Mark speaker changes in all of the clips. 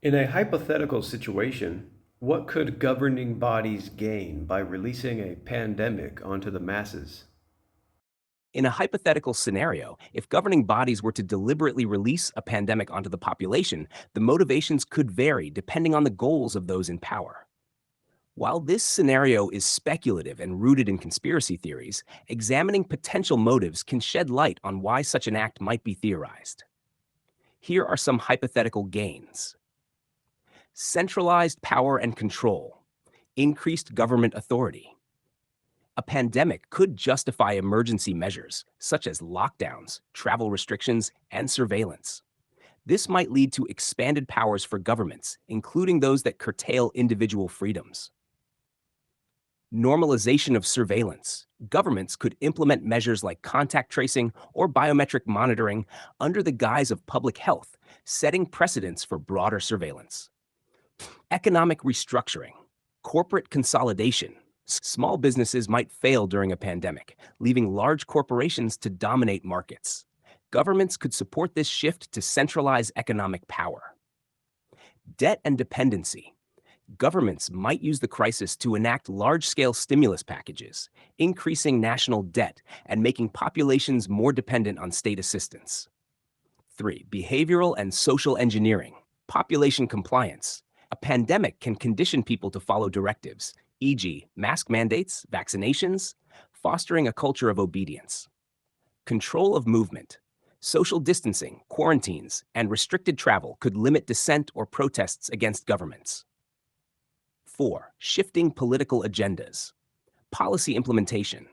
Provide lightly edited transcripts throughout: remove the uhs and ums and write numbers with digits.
Speaker 1: In a hypothetical situation, what could governing bodies gain by releasing a pandemic onto the masses?
Speaker 2: In a hypothetical scenario, if governing bodies were to deliberately release a pandemic onto the population, the motivations could vary depending on the goals of those in power. While this scenario is speculative and rooted in conspiracy theories, examining potential motives can shed light on why such an act might be theorized. Here are some hypothetical gains: centralized power and control, increased government authority. A pandemic could justify emergency measures, such as lockdowns, travel restrictions, and surveillance. This might lead to expanded powers for governments, including those that curtail individual freedoms. Normalization of surveillance. Governments could implement measures like contact tracing or biometric monitoring under the guise of public health, setting precedents for broader surveillance. Economic restructuring. Corporate consolidation. Small businesses might fail during a pandemic, leaving large corporations to dominate markets. Governments could support this shift to centralize economic power. Debt and dependency. Governments might use the crisis to enact large scale stimulus packages, increasing national debt and making populations more dependent on state assistance. 3. Behavioral and social engineering. Population compliance. A pandemic can condition people to follow directives, e.g., mask mandates, vaccinations, fostering a culture of obedience. Control of movement. Social distancing, quarantines, and restricted travel could limit dissent or protests against governments. 4. Shifting political agendas. Policy implementation.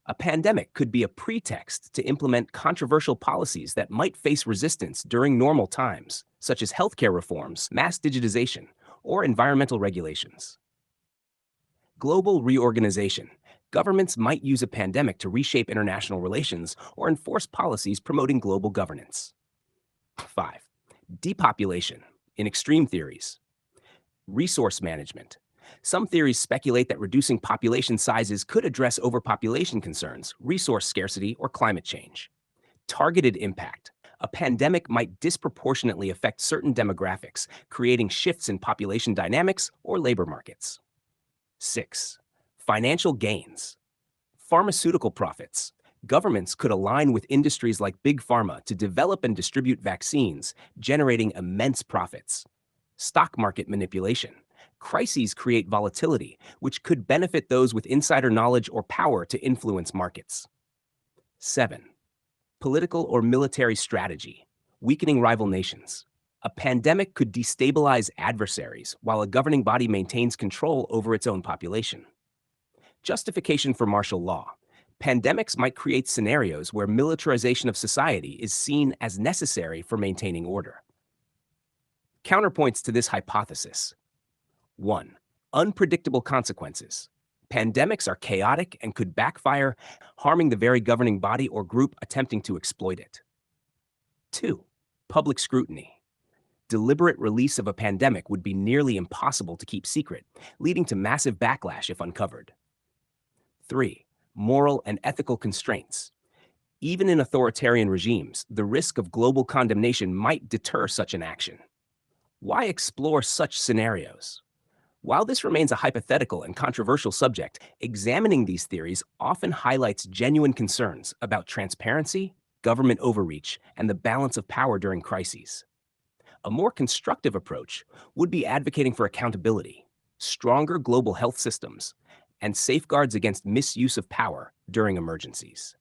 Speaker 2: A pandemic could be a pretext to implement controversial policies that might face resistance during normal times, such as healthcare reforms, mass digitization, or environmental regulations. Global reorganization. Governments might use a pandemic to reshape international relations or enforce policies promoting global governance. 5. Depopulation. In extreme theories. Resource management. Some theories speculate that reducing population sizes could address overpopulation concerns, resource scarcity, or climate change. Targeted impact. A pandemic might disproportionately affect certain demographics, creating shifts in population dynamics or labor markets. 6. Financial gains. Pharmaceutical profits. Governments could align with industries like Big Pharma to develop and distribute vaccines, generating immense profits. Stock market manipulation. Crises create volatility, which could benefit those with insider knowledge or power to influence markets. 7. Political or military strategy. Weakening rival nations. A pandemic could destabilize adversaries while a governing body maintains control over its own population. Justification for martial law. Pandemics might create scenarios where militarization of society is seen as necessary for maintaining order. Counterpoints to this hypothesis. 1. Unpredictable consequences. Pandemics are chaotic and could backfire, harming the very governing body or group attempting to exploit it. 2. Public scrutiny. Deliberate release of a pandemic would be nearly impossible to keep secret, leading to massive backlash if uncovered. 3. Moral and ethical constraints. Even in authoritarian regimes, the risk of global condemnation might deter such an action. Why explore such scenarios? While this remains a hypothetical and controversial subject, examining these theories often highlights genuine concerns about transparency, government overreach, and the balance of power during crises. A more constructive approach would be advocating for accountability, stronger global health systems, and safeguards against misuse of power during emergencies.